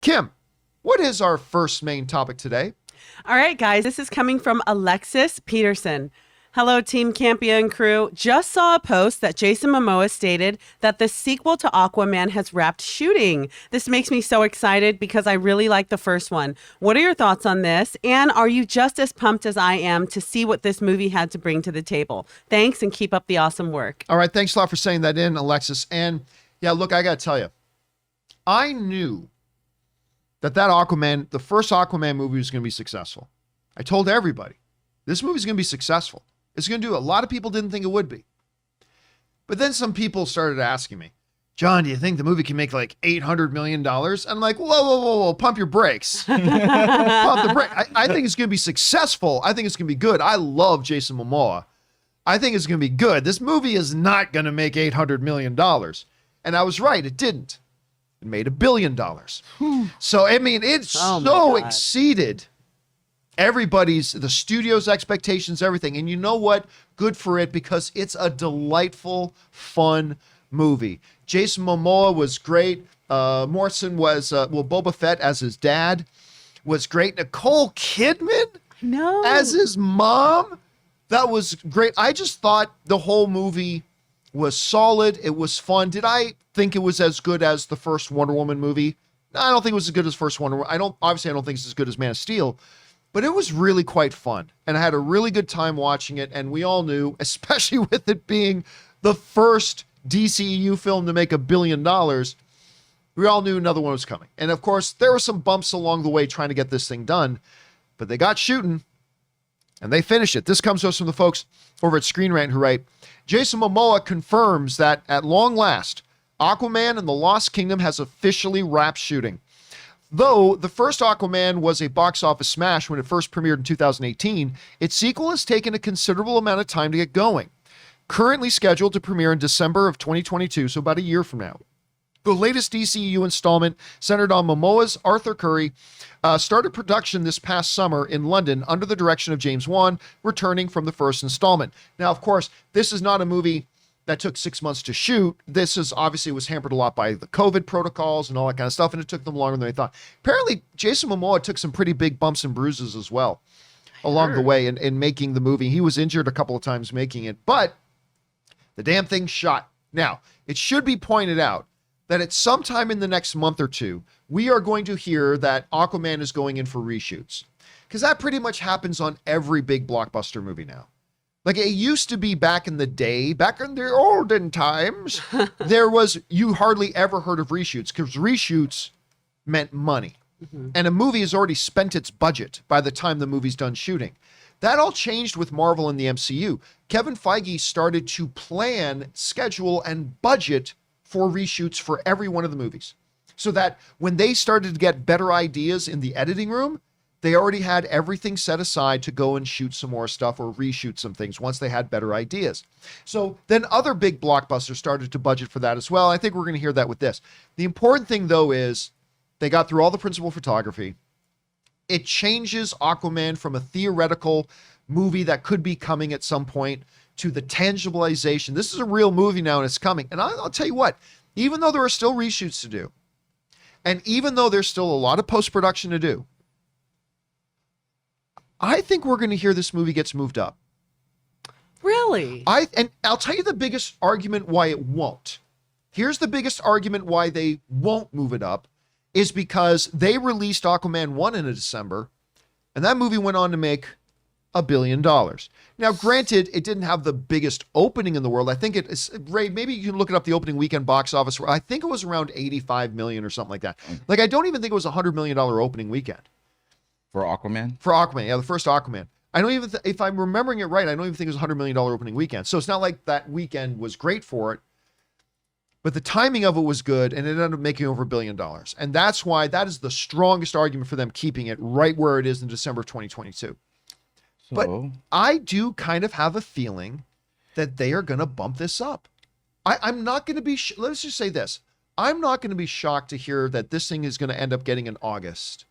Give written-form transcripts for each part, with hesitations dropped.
Kim, what is our first main topic today? All right, guys, this is coming from Alexis Petersson. Hello, Team Campea and crew. Just saw a post that Jason Momoa stated that the sequel to Aquaman has wrapped shooting. This makes me so excited because I really like the first one. What are your thoughts on this? And are you just as pumped as I am to see what this movie had to bring to the table? Thanks, and keep up the awesome work. All right, thanks a lot for saying that in, Alexis. And yeah, look, I got to tell you, I knew that Aquaman, the first Aquaman movie was going to be successful. I told everybody, this movie is going to be successful. It's going to do. A lot of people didn't think it would be. But then some people started asking me, John, do you think the movie can make like $800 million? I'm like, whoa, pump your brakes. Pump the brake. I think it's going to be successful. I think it's going to be good. I love Jason Momoa. I think it's going to be good. This movie is not going to make $800 million. And I was right. It didn't. It made $1 billion. So, I mean, it so exceeded the studio's expectations, everything. And you know what? Good for it, because it's a delightful, fun movie. Jason Momoa was great. Morrison was, Boba Fett as his dad was great. Nicole Kidman as his mom. That was great. I just thought the whole movie was solid. It was fun. Did I think it was as good as the first Wonder Woman movie? No, I don't think it was as good as first Wonder Woman. I don't think it's as good as Man of Steel. But it was really quite fun, and I had a really good time watching it, and we all knew, especially with it being the first DCEU film to make $1 billion, we all knew another one was coming. And of course, there were some bumps along the way trying to get this thing done, but they got shooting, and they finished it. This comes to us from the folks over at Screen Rant who write, Jason Momoa confirms that at long last, Aquaman and the Lost Kingdom has officially wrapped shooting. Though the first Aquaman was a box office smash when it first premiered in 2018, its sequel has taken a considerable amount of time to get going. Currently scheduled to premiere in December of 2022, so about a year from now. The latest DCEU installment, centered on Momoa's Arthur Curry, started production this past summer in London under the direction of James Wan, returning from the first installment. Now, of course, this is not a movie that took 6 months to shoot. This is obviously was hampered a lot by the COVID protocols and all that kind of stuff, and it took them longer than they thought. Apparently, Jason Momoa took some pretty big bumps and bruises as well along the way in making the movie. He was injured a couple of times making it, but the damn thing shot. Now, it should be pointed out that at some time in the next month or two, we are going to hear that Aquaman is going in for reshoots, because that pretty much happens on every big blockbuster movie now. Like it used to be back in the day, back in the olden times, you hardly ever heard of reshoots, because reshoots meant money. Mm-hmm. And a movie has already spent its budget by the time the movie's done shooting. That all changed with Marvel and the MCU. Kevin Feige started to plan, schedule, and budget for reshoots for every one of the movies, so that when they started to get better ideas in the editing room, they already had everything set aside to go and shoot some more stuff or reshoot some things once they had better ideas. So then other big blockbusters started to budget for that as well. I think we're going to hear that with this. The important thing, though, is they got through all the principal photography. It changes Aquaman from a theoretical movie that could be coming at some point to the tangibilization. This is a real movie now, and it's coming. And I'll tell you what, even though there are still reshoots to do, and even though there's still a lot of post-production to do, I think we're going to hear this movie gets moved up. Really? And I'll tell you the biggest argument why it won't. Here's the biggest argument why they won't move it up, is because they released Aquaman 1 in December, and that movie went on to make $1 billion. Now, granted, it didn't have the biggest opening in the world. I think it is, Ray, maybe you can look it up, the opening weekend box office. I think it was around 85 million or something like that. Like, I don't even think it was a $100 million opening weekend. For Aquaman? For Aquaman, yeah, the first Aquaman. I don't even, if I'm remembering it right, I don't even think it was a $100 million opening weekend. So it's not like that weekend was great for it, but the timing of it was good, and it ended up making over $1 billion. And that's why that is the strongest argument for them keeping it right where it is in December of 2022. But I do kind of have a feeling that they are going to bump this up. I'm not going to be, let's just say this. I'm not going to be shocked to hear that this thing is going to end up getting an August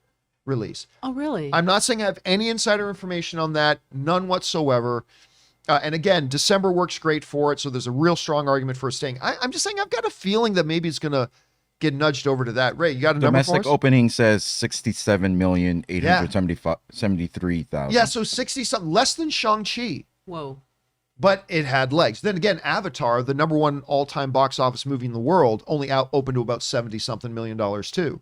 release. Oh, really? I'm not saying I have any insider information on that, none whatsoever. And again, December works great for it, so there's a real strong argument for it staying. I'm just saying I've got a feeling that maybe it's going to get nudged over to that. Ray, you got a number for Domestic us? opening says 67,873,000. Yeah, so 60 something, less than Shang-Chi, Whoa. but it had legs. Then again, Avatar, the number one all-time box office movie in the world, only opened to about 70 something million dollars too.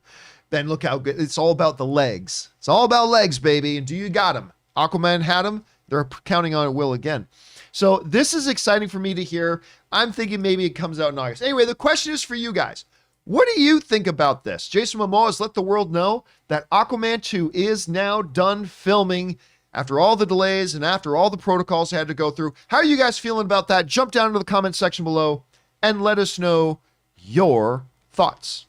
Then look how good, it's all about the legs. It's all about legs, baby. And do you got them? Aquaman had them. They're counting on it will again. So this is exciting for me to hear. I'm thinking maybe it comes out in August. Anyway, the question is for you guys. What do you think about this? Jason Momoa has let the world know that Aquaman 2 is now done filming after all the delays and after all the protocols they had to go through. How are you guys feeling about that? Jump down into the comment section below and let us know your thoughts.